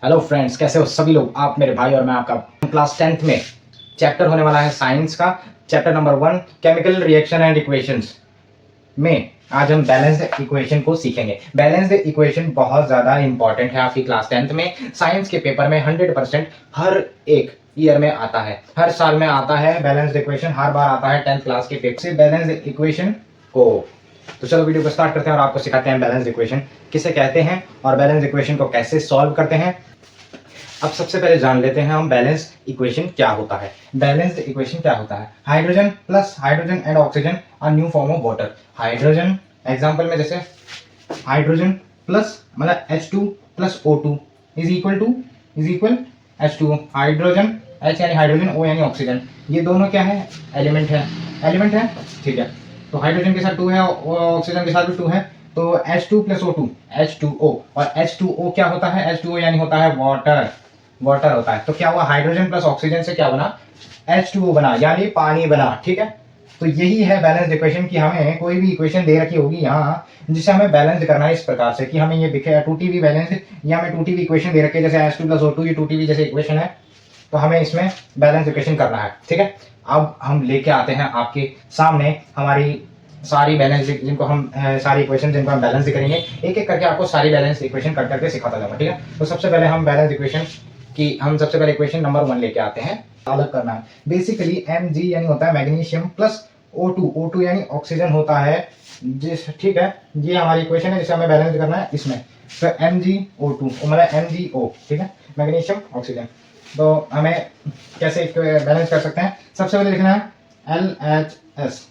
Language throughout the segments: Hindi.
हेलो फ्रेंड्स, कैसे हो सभी लोग। आप मेरे भाई और मैं आपका क्लास 10th में चैप्टर होने वाला है साइंस का chapter number 1 chemical reaction and equations में आज हम बैलेंस्ड इक्वेशन को सीखेंगे। बैलेंस्ड इक्वेशन बहुत ज़्यादा इंपॉर्टेंट है आपकी क्लास 10th में। साइंस के पेपर में 100% हर एक ईयर में आता है, हर साल में आता है। बैलेंस्ड इक्वेशन हर बार आता है 10th क्लास के पेपर से बैलेंस्ड इक्वेशन को। तो चलो वीडियो को स्टार्ट करते हैं और आपको सिखाते हैं बैलेंस्ड इक्वेशन किसे कहते हैं और बैलेंस्ड इक्वेशन को कैसे सॉल्व करते हैं। अब सबसे पहले जान लेते हैं हम बैलेंस्ड इक्वेशन क्या होता है। बैलेंस्ड इक्वेशन क्या होता है? Hydrogen plus hydrogen and oxygen are new form of water. Hydrogen example में जैसे हाइड्रोजन प्लस मतलब H2 plus O2 is equal H2O। Hydrogen H यानी हाइड्रोजन, O यानी ऑक्सीजन, ये दोनों क्या है? एलिमेंट है, ठीक है। तो हाइड्रोजन के साथ 2 है, ऑक्सीजन के साथ भी 2 है, तो H2 प्लस O2 H2O। और H2O क्या होता है? H2O यानी होता है वाटर होता है। तो क्या हुआ? हाइड्रोजन प्लस ऑक्सीजन से क्या बना? H2O बना, यानी पानी बना, ठीक है। तो यही है बैलेंस्ड इक्वेशन की हमें कोई भी इक्वेशन दे रखी होगी यहाँ जिसे हमें बैलेंस करना है इस प्रकार से कि हमें ये दिखे 2TB बैलेंस्ड, या हमें 2TB इक्वेशन दे रखी है जैसे H2 प्लस O2, ये 2TB जैसे इक्वेशन है, तो हमें इसमें बैलेंस इक्वेशन करना है, ठीक है। अब हम लेके आते हैं आपके सामने हमारी सारी बैलेंस जिनको हम सारी इक्वेशन जिनको हम बैलेंस करेंगे, एक एक करके आपको सारी बैलेंस इक्वेशन कर करके सिखाता जाऊंगा, ठीक है। तो सबसे पहले हम बैलेंस इक्वेशन की सबसे पहले इक्वेशन नंबर 1 लेके आते हैं। अलग करना है बेसिकली Mg यानी होता है मैग्नीशियम प्लस O2 यानी ऑक्सीजन होता है, जिस ठीक है। ये हमारी इक्वेशन है जिसे हमें बैलेंस करना है इसमें। तो MgO2 मतलब MgO, ठीक है, मैग्नीशियम ऑक्सीजन। तो हमें कैसे बैलेंस कर सकते हैं? सबसे पहले लिखना है LHS।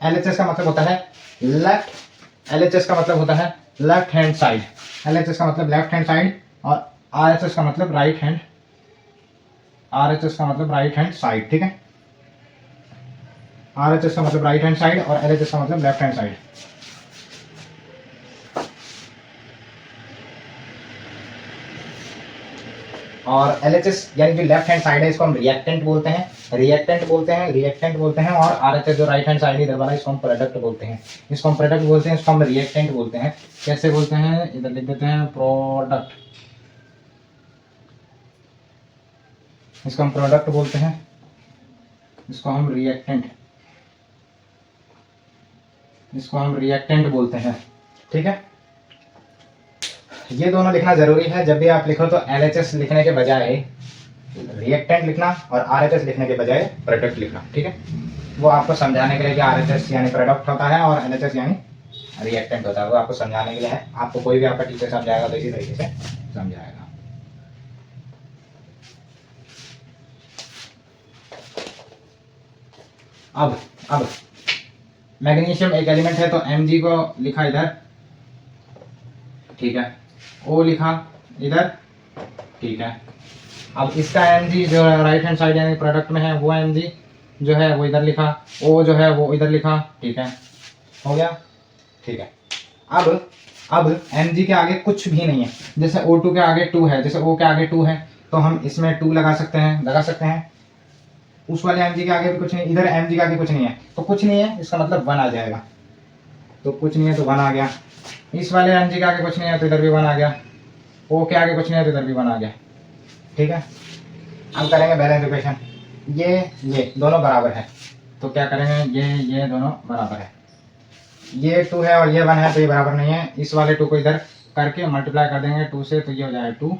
LHS का मतलब होता है LHS का मतलब होता है लेफ्ट हैंड साइड। LHS का मतलब लेफ्ट हैंड साइड और RHS का मतलब राइट हैंड साइड, ठीक है। RHS का मतलब राइट हैंड साइड और LHS का मतलब लेफ्ट हैंड साइड। और LHS यानी जो लेफ्ट हैंड साइड है इसको हम रिएक्टेंट बोलते हैं और RHS जो राइट हैंड साइड इधर वाला इसको हम प्रोडक्ट बोलते हैं, इसको हम रिएक्टेंट बोलते हैं। कैसे बोलते हैं? इधर लिख देते हैं प्रोडक्ट, इसको हम प्रोडक्ट बोलते हैं, इसको हम रिएक्टेंट बोलते हैं, ठीक है। ये दोनों लिखना जरूरी है। जब भी आप लिखो तो LHS लिखने के बजाय रिएक्टेंट लिखना और RHS लिखने के बजाय प्रोडक्ट लिखना, ठीक है। वो आपको समझाने के लिए कि RHS यानी प्रोडक्ट होता है और LHS यानी रिएक्टेंट होता है, वो आपको समझाने के लिए है। आपको कोई भी आपका टीचर समझाएगा तो इसी तरीके से समझाएगा। अब मैग्नीशियम एक एलिमेंट है तो Mg को लिखा इधर, ठीक है, O लिखा इधर, ठीक है। अब इसका Mg जो राइट हैंड साइड यानी प्रोडक्ट में है वो Mg जो है वो इधर लिखा, O जो है वो इधर लिखा, ठीक है, हो गया, ठीक है। अब Mg के आगे कुछ भी नहीं है, जैसे O2 के आगे 2 है, जैसे O के आगे 2 है तो हम इसमें 2 लगा सकते हैं। उस वाले Mg के आगे भी कुछ नहीं, इधर Mg के आगे कुछ नहीं है तो कुछ नहीं है, इसका मतलब 1 आ जाएगा। तो कुछ नहीं है तो 1 आ गया। इस वाले Mg के आगे कुछ नहीं है तो इधर भी 1 आ गया। O के आगे कुछ नहीं है तो इधर भी 1 आ गया, ठीक है। हम करेंगे बैलेंस इक्वेशन। ये दोनों बराबर है तो क्या करेंगे? ये दोनों बराबर है। ये 2 है और ये 1 है तो ये बराबर नहीं है। इस वाले 2 को इधर करके मल्टीप्लाई कर देंगे 2 से तो ये हो जाएगा 2,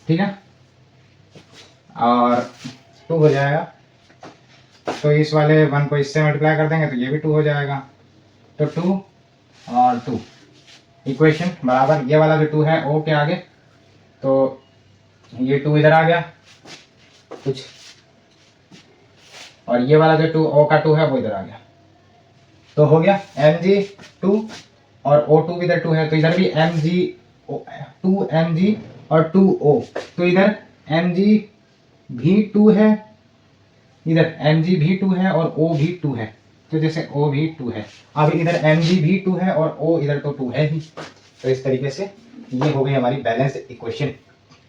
ठीक है, और 2 हो जाएगा। तो इस वाले 1 को इससे मल्टीप्लाई कर देंगे तो ये भी 2 हो जाएगा। तो 2 और 2 इक्वेशन बराबर। ये वाला जो 2 है O के आगे तो ये 2 इधर आ गया कुछ, और ये वाला जो 2 O का 2 है वो इधर आ गया। तो हो गया Mg 2 और O2 भी इधर 2 है तो इधर भी Mg और 2O, तो इधर Mg भी 2 है, इधर Mg भी 2 है और O भी 2 है, तो जैसे O भी 2 है। अब इधर Mg भी 2 है और O इधर तो 2 है ही। तो इस तरीके से ये हो गई हमारी बैलेंस इक्वेशन,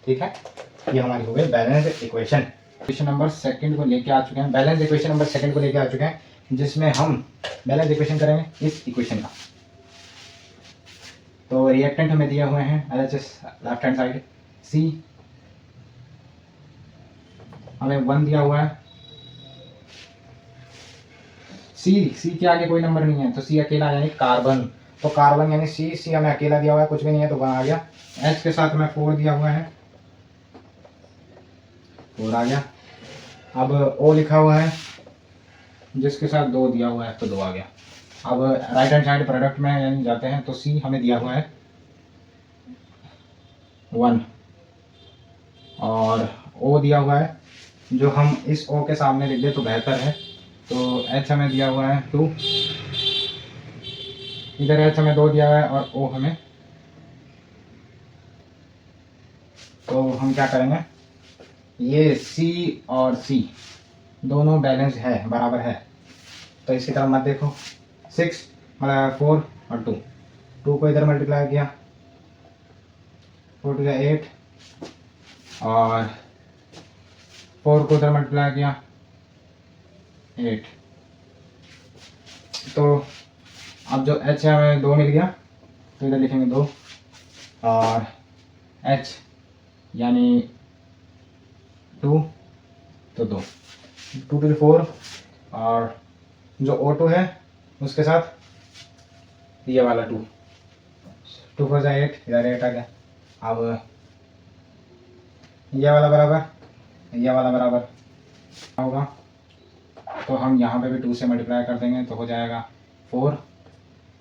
ठीक है। ये हमारी हो गई बैलेंस इक्वेशन। इक्वेशन नंबर 2 को लेके आ चुके हैं, बैलेंस इक्वेशन नंबर 2 को लेके आ चुके हैं, जिसमें हम बैलेंस इक्वेशन करेंगे इस इक्वेशन का। तो रिएक्टेंट हमें दिए हुए हैं LHS left hand side, C हमें 1 दिया हुआ है, सी के आगे कोई नंबर नहीं है तो सी अकेला यानी कार्बन, तो कार्बन यानी सी हमें अकेला दिया हुआ है, कुछ भी नहीं है तो 1 आ गया। H के साथ हमें 4 दिया हुआ है, 4 आ गया। अब O लिखा हुआ है जिसके साथ 2 दिया हुआ है तो 2 आ गया। अब राइट हैंड साइड प्रोडक्ट में यानी जाते हैं तो C हमें दिया हुआ है 1 और O दिया हुआ है, जो हम इस O के सामने लिख दे तो बेहतर है। तो H हमें दिया हुआ है 2, इधर H हमें 2 दिया हुआ है और O हमें, तो हम क्या करेंगे, ये C और C दोनों बैलेंस है, बराबर है, तो इसकी तरफ मत देखो। 6 मतलब 4 और 2 को इधर मल्टीप्लाई किया, 4 2 8 और 4 को इधर मल्टीप्लाई किया 8। तो अब जो H है हमें 2 मिल गया तो इधर लिखेंगे 2 और H यानी 2 तो 2 2 to 4 और जो O2 है उसके साथ ये वाला 2 2 4 8, इधर 8 आ गया। अब ये वाला बराबर ये वाला बराबर होगा तो हम यहाँ पे भी 2 से मल्टीप्लाई कर देंगे तो हो जाएगा 4,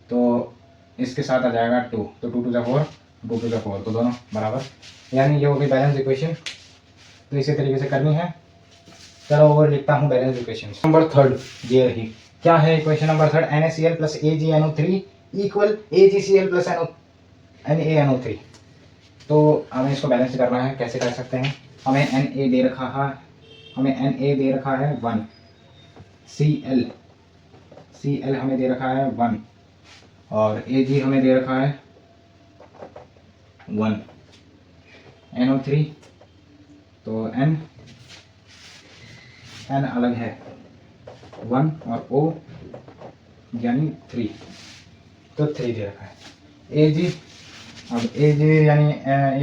तो इसके साथ आ जाएगा 2, तो 2 2 4 2 2 4, तो दोनों बराबर, यानी ये हो गई बैलेंस इक्वेशन। तो इसी तरीके से करनी है। चलो और लिखता हूँ बैलेंस इक्वेशन नंबर 3, ये रही। क्या है equation number 3, NaCl plus AgNO3 equal AgCl plus NaNO3। तो हमें इसको बैलेंस करना है, कैसे कर सकते हैं, हमें Na दे रखा है, दे रखा है 1, Cl हमें दे रखा है 1 और Ag हमें दे रखा है 1, NO3 तो N अलग है 1 और O यानी 3, तो 3 दे रखा है। Ag, अब Ag यानी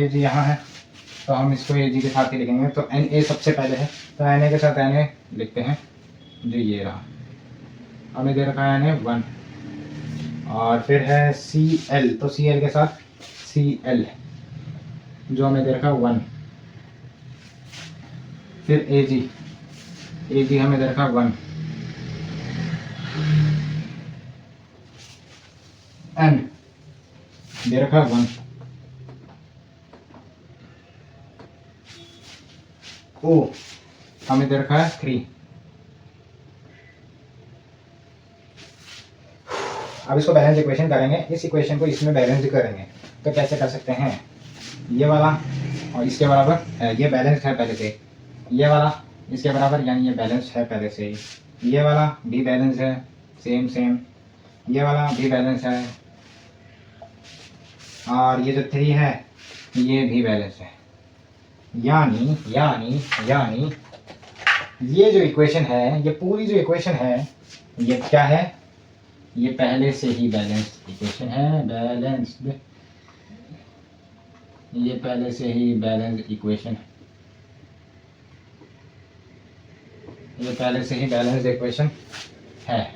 Ag यहाँ है तो हम इसको Ag के साथ ही लिखेंगे, तो Na सबसे पहले है तो Na के साथ Na लिखते हैं, जो ये रहा, हमें दे रखा है Na 1 और फिर है Cl, तो Cl के साथ Cl जो हमें दे रखा है 1, फिर Ag हमें दे रखा 1, N दे रखा 1, O हमें दे रखा है 3। अब इसको बैलेंस इक्वेशन करेंगे, इस इक्वेशन को इसमें बैलेंस करेंगे, तो कैसे कर सकते हैं, ये वाला और इसके बराबर, ये बैलेंस है पहले से, ये वाला इसके बराबर यानी ये बैलेंस है पहले से ही, ये वाला भी बैलेंस है सेम, ये वाला भी बैलेंस है और ये जो 3 है ये भी बैलेंस है, यानी ये जो इक्वेशन है, ये पूरी जो इक्वेशन है ये क्या है, ये पहले से ही बैलेंस्ड इक्वेशन है, बैलेंस्ड, ये पहले से ही बैलेंस्ड इक्वेशन, ये पहले से ही बैलेंस्ड इक्वेशन है,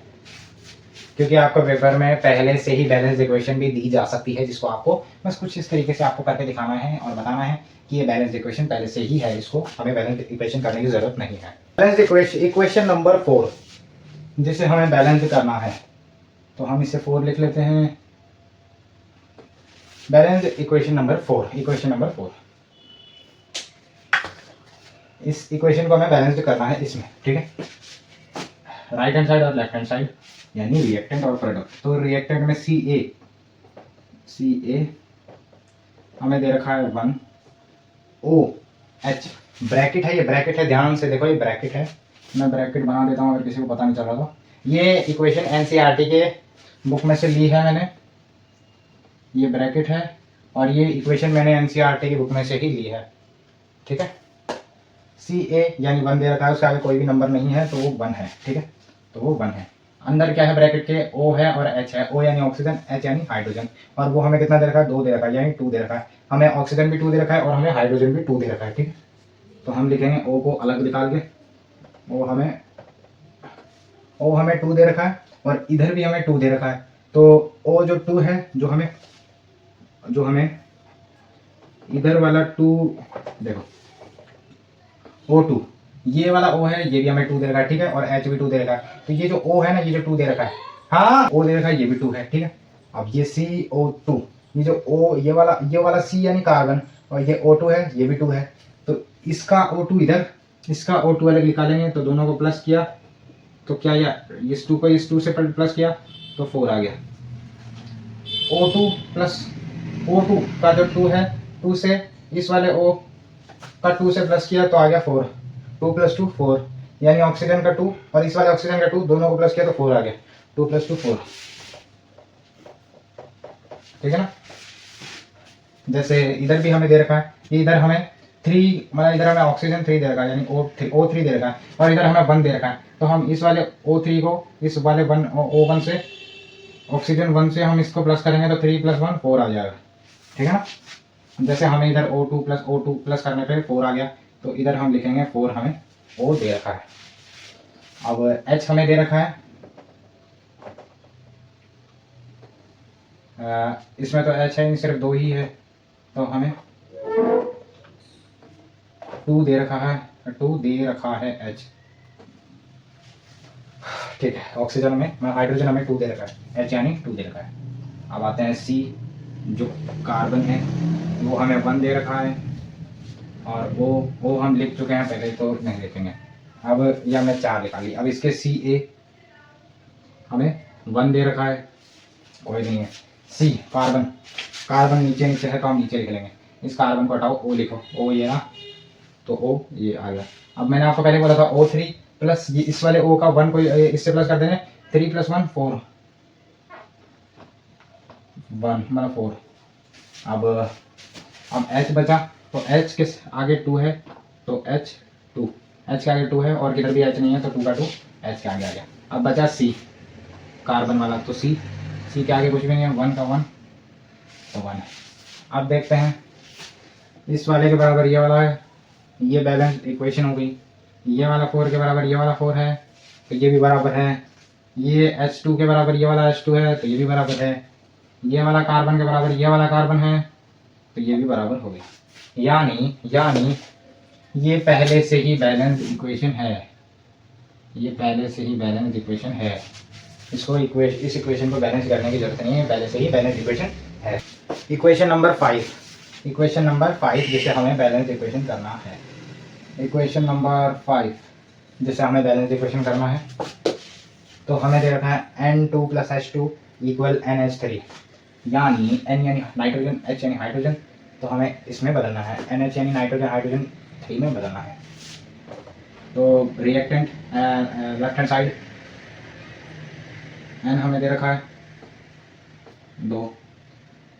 क्योंकि आपको पेपर में पहले से ही बैलेंस इक्वेशन भी दी जा सकती है, जिसको आपको बस कुछ इस तरीके से आपको करके दिखाना है और बताना है कि ये बैलेंस इक्वेशन पहले से ही है, इसको हमें बैलेंस इक्वेशन करने की जरूरत नहीं है। बैलेंस इक्वेशन नंबर 4 जिसे हमें बैलेंस करना है, तो हम इसे 4 लिख लेते हैं, बैलेंस इक्वेशन नंबर 4, इस इक्वेशन को हमें बैलेंस करना है इसमें, ठीक है, राइट हैंड साइड और लेफ्ट हैंड साइड यानी रिएक्टेंट और प्रोडक्ट। तो रिएक्टेंट में Ca हमें दे रखा है 1, OH ब्रैकेट है, ये ब्रैकेट है, ध्यान से देखो ये ब्रैकेट है, मैं ब्रैकेट बना देता हूँ अगर किसी को पता नहीं चल रहा तो। ये इक्वेशन NCERT के बुक में से ली है मैंने, ये ब्रैकेट है और ये इक्वेशन मैंने NCERT की बुक में से ही ली है, ठीक है। Ca यानी 1 दे रखा है, उसके आगे कोई भी नंबर नहीं है तो वो 1 है, ठीक है, तो वो 1 है। अंदर क्या है ब्रैकेट के, O है और H है। O यानी ऑक्सीजन, H यानी हाइड्रोजन। और वो हमें कितना दे रखा है, 2 दे रखा है, यानी 2 दे रखा है। हमें ऑक्सीजन भी 2 दे रखा है और हमें हाइड्रोजन भी 2 दे रखा है। ठीक है, तो हम लिखेंगे O को अलग निकाल के, O हमें 2 दे रखा है और इधर भी हमें 2 दे रखा है। तो O जो 2 है, जो हमें इधर वाला 2 देखो, O2, ये वाला O है, ये भी हमें 2 दे रखा है। ठीक है, और H भी 2 दे रखा है। तो ये जो O है ना, ये जो 2 दे रखा है, हाँ O दे रखा है, ये भी 2 है। ठीक है, अब ये CO2, ये जो O, ये वाला C यानी कार्बन, और ये O2 है, ये भी 2 है। तो इसका O2 इधर, इसका O2 अलग निकालेंगे, तो दोनों को प्लस किया तो क्या आया, इस 2 को इस 2 से प्लस किया तो 4 आ गया। O2 प्लस O2 का जो 2 है, 2 से इस वाले O का 2 से प्लस किया तो आ गया 4। 2 + 2 4, यानी ऑक्सीजन का 2 और इस वाले ऑक्सीजन का 2, दोनों को प्लस किया तो 4 आ गया। 2 + 2 4। ठीक है ना। जैसे इधर भी हमें दे रखा है, इधर हमें 3, मतलब इधर हमें ऑक्सीजन 3 दे रखा है, यानी O3 दे रखा है, और इधर हमें 1 दे रखा है। तो हम इस वाले O3 को इस वाले O1 से, ऑक्सीजन 1 से हम इसको प्लस करेंगे तो 3 + 1 4 आ जाएगा। ठीक है ना। जैसे हमें इधर O2 प्लस करने पे 4 आ गया, तो इधर हम लिखेंगे 4, हमें O दे रखा है। अब H हमें दे रखा है, इसमें तो H है, सिर्फ 2 ही है, तो हमें 2 दे रखा है H। ठीक है, ऑक्सीजन में, हाइड्रोजन हमें 2 दे रखा है, H यानी 2 दे रखा है। अब आते हैं C, जो कार्बन है वो हमें 1 दे रखा है, और वो हम लिख चुके हैं पहले, तो नहीं लिखेंगे। अब ये हमने 4 लिखा ली। अब इसके Ca हमें 1 दे रखा है, कोई नहीं है। C कार्बन नीचे है, तो हम नीचे लिख लेंगे। इस कार्बन को हटाओ, O लिखो, O ये ना, तो O ये आ गया। अब मैंने आपको पहले बोला था O3 प्लस ये इस वाले O का 1 को इससे प्लस कर देंगे, 3 + 1 4, 1 मतलब 4। अब H बचा, तो H के आगे 2 है, तो H के आगे 2 है, और किधर भी H नहीं है, तो 2 का 2 H के आगे आ गया। अब बचा C कार्बन वाला, तो C के आगे कुछ भी नहीं है, 1 का 1 तो 1 है। अब देखते हैं, इस वाले के बराबर ये वाला है, ये बैलेंस इक्वेशन हो गई। ये वाला 4 के बराबर ये वाला 4 है, तो ये भी बराबर है। ये H2 के बराबर ये वाला H2 है, तो ये भी बराबर है। ये वाला कार्बन के बराबर ये वाला कार्बन है, तो ये भी बराबर हो गई। यानी ये पहले से ही बैलेंस इक्वेशन है, इस इक्वेशन को बैलेंस करने की जरूरत नहीं है, पहले से ही बैलेंस इक्वेशन है। इक्वेशन नंबर 5, जिसे हमें बैलेंस इक्वेशन करना है। इक्वेशन नंबर 5 जिसे हमें बैलेंस इक्वेशन करना है, तो हमें दे रखा है N2 + H2 = NH3, यानी N यानी नाइट्रोजन, H यानी हाइड्रोजन, तो हमें इसमें बदलना है, NH यानी नाइट्रोजन, हाइड्रोजन 3 में बदलना है। तो reactant left hand side N हमें दे रखा है 2,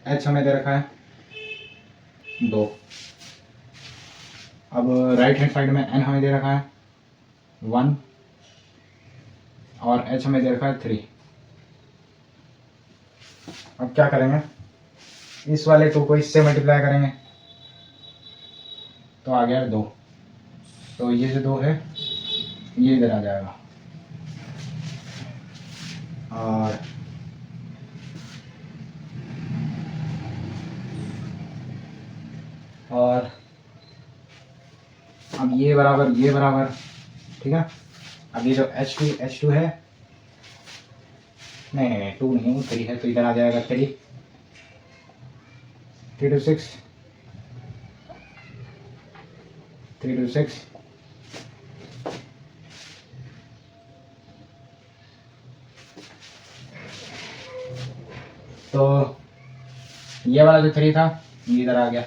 H हमें दे रखा है 2। अब राइट हैंड साइड में N हमें दे रखा है 1 और H हमें दे रखा है 3। अब क्या करेंगे, इस वाले 2 को इससे मल्टीप्लाई करेंगे तो आ गया 2, तो ये जो 2 है ये इधर आ जाएगा, और अब ये बराबर, ठीक है। अब ये जो H2 है, नहीं 2 नहीं 3 है, तो इधर आ जाएगा 3 to 6, 3 to 6, तो ये वाला जो 3 था ये इधर आ गया,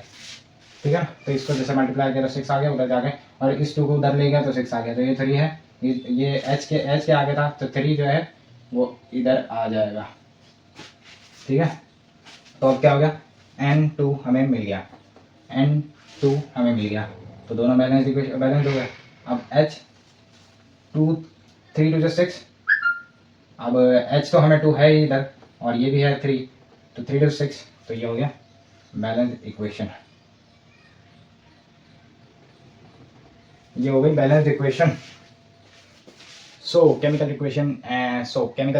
ठीक है। तो इसको जैसे मल्टीप्लाई किया तो 6 आ गया उधर जाके, और इस 2 को उधर ले गया तो 6 आ गया, तो ये 3 है। ये H के आगे था, तो 3 जो है वो इधर आ जाएगा, ठीक है। तो अब क्या हो गया, N2 हमें मिल गया, तो दोनों बैलेंस हो गए। अब H 2 3 2 6, अब h तो हमें 2 है ही इधर और ये भी है 3, तो 3 to 6, तो ये हो गया बैलेंस इक्वेशन। ये हो गई balance equation. So chemical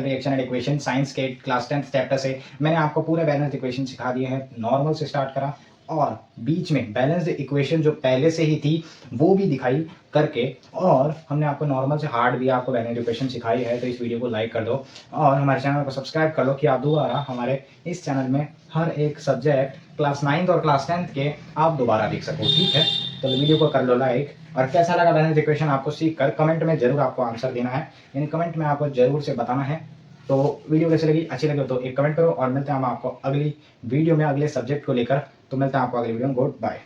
reaction and equation science के क्लास 10th चैप्टर से मैंने आपको पूरे बैलेंस इक्वेशन सिखा दिए हैं। नॉर्मल से स्टार्ट करा और बीच में बैलेंस इक्वेशन जो पहले से ही थी वो भी दिखाई करके, और हमने आपको नॉर्मल से हार्ड भी आपको बैलेंस इक्वेशन सिखाई है। तो इस वीडियो को लाइक कर दो और हमारे चैनल को सब्सक्राइब कर लो कि आप दोबारा हमारे इस चैनल में हर एक सब्जेक्ट क्लास 9th और क्लास 10th के आप दोबारा देख सको। ठीक है, तो वीडियो को कर लो लाइक। और कैसा लगा बैलेंस इक्वेशन आपको सीख कर कमेंट में जरूर आपको आंसर देना है, यानी कमेंट में आपको जरूर से बताना है। तो वीडियो कैसे लगी, अच्छी लगी तो एक कमेंट करो और मिलते हैं हम आपको अगली वीडियो में अगले सब्जेक्ट को लेकर। तो मिलते हैं आपको अगली वीडियो में। Good bye.